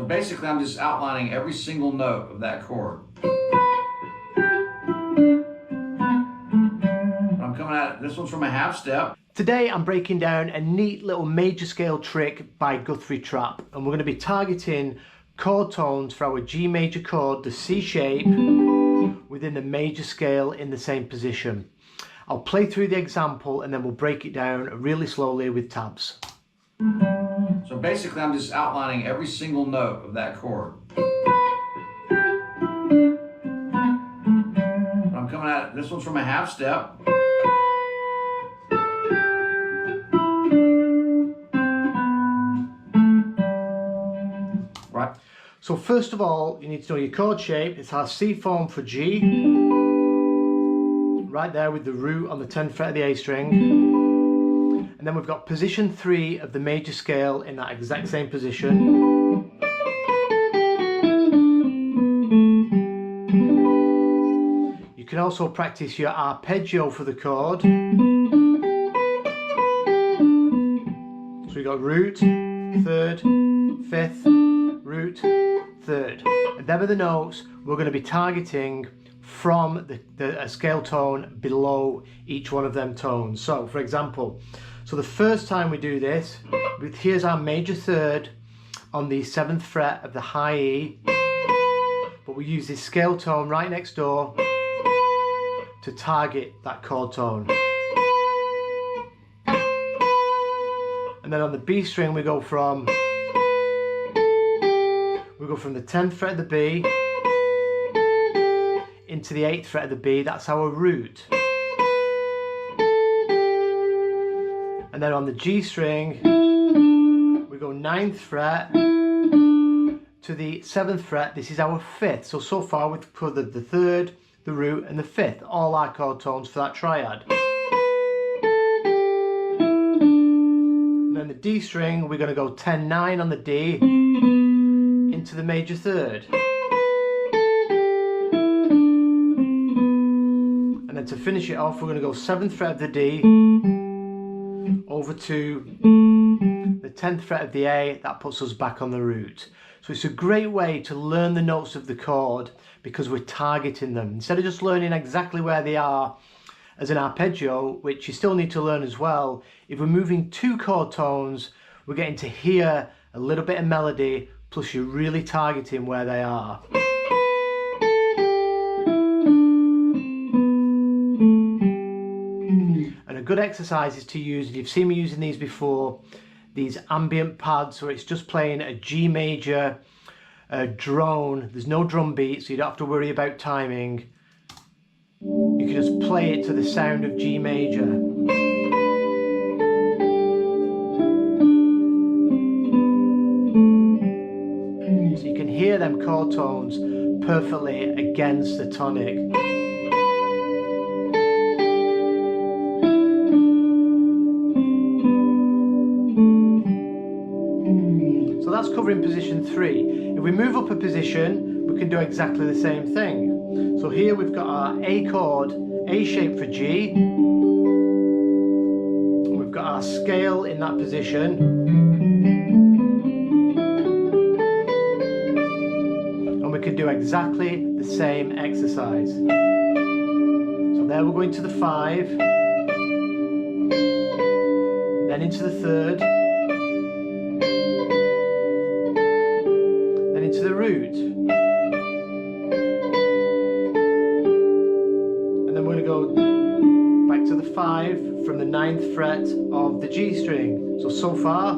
basically I'm just outlining every single note of that chord. I'm coming at it, this one's from a half step. Today I'm breaking down a neat little major scale trick by Guthrie Trapp, and we're going to be targeting chord tones for our G major chord, the C shape, within the major scale in the same position. I'll play through the example and then we'll break it down really slowly with tabs. So basically I'm just outlining every single note of that chord. I'm coming at it, this one's from a half step. Right. So first of all, you need to know your chord shape. It's our C form for G, right there with the root on the 10th fret of the A string. And then we've got position 3 of the major scale in that exact same position. You can also practice your arpeggio for the chord. So we've got root, 3rd, 5th, root, 3rd. And them are the notes we're going to be targeting from a scale tone below each one of them tones. So for example, the first time we do this, here's our major 3rd on the 7th fret of the high E, but we use this scale tone right next door to target that chord tone. And then on the B string we go from the 10th fret of the B into the 8th fret of the B, that's our root. And then on the G string, we go 9th fret to the 7th fret, this is our 5th. So far we've covered the 3rd, the root and the 5th, all our chord tones for that triad. And then the D string, we're going to go 10, 9 on the D into the major 3rd. And then to finish it off, we're going to go 7th fret of the D over to the 10th fret of the A. That puts us back on the root. So it's a great way to learn the notes of the chord because we're targeting them. Instead of just learning exactly where they are as an arpeggio, which you still need to learn as well, if we're moving 2 chord tones, we're getting to hear a little bit of melody, plus you're really targeting where they are. And a good exercise is to use, you've seen me using these before, these ambient pads where it's just playing a G major drone. There's no drum beat, so you don't have to worry about timing. You can just play it to the sound of G major. So you can hear them chord tones perfectly against the tonic. So that's covering position 3. If we move up a position, we can do exactly the same thing. So here we've got our A chord, A shape for G. And we've got our scale in that position. And we can do exactly the same exercise. So there we're going to the 5, then into the 3rd, then into the root. Back to the 5 from the 9th fret of the G string. So far.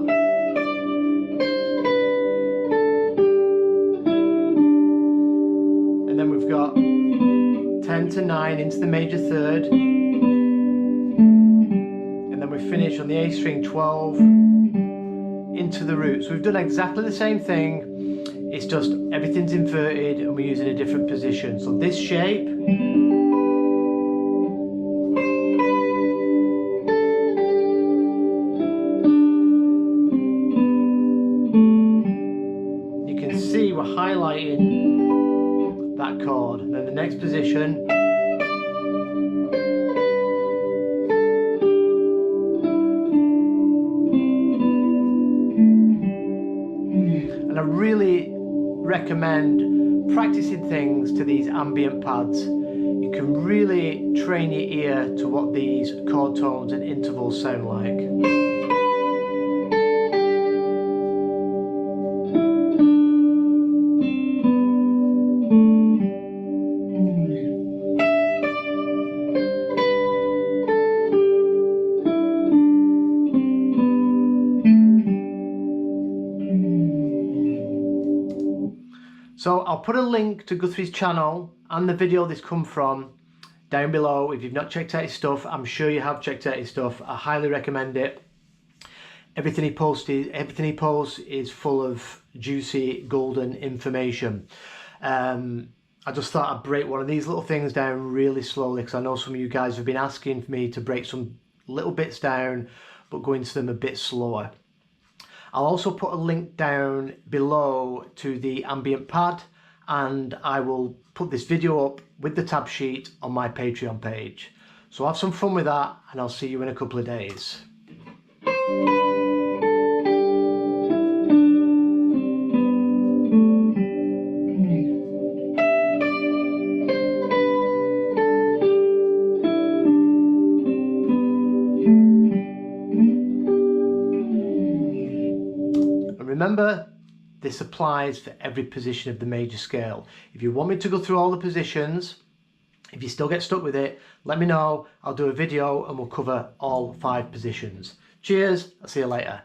And then we've got 10 to 9 into the major 3rd. And then we finish on the A string 12 into the root. So we've done exactly the same thing. It's just everything's inverted and we're using a different position. So this shape, we're highlighting that chord. And then the next position, and I really recommend practicing things to these ambient pads. You can really train your ear to what these chord tones and intervals sound like. So I'll put a link to Guthrie's channel and the video this come from down below. If you've not checked out his stuff, I'm sure you have checked out his stuff. I highly recommend it. Everything he posts is full of juicy golden information. I just thought I'd break one of these little things down really slowly, because I know some of you guys have been asking for me to break some little bits down but go into them a bit slower. I'll also put a link down below to the ambient pad, and I will put this video up with the tab sheet on my Patreon page. So have some fun with that, and I'll see you in a couple of days. Remember, this applies for every position of the major scale. If you want me to go through all the positions, if you still get stuck with it, let me know. I'll do a video and we'll cover all 5 positions. Cheers, I'll see you later.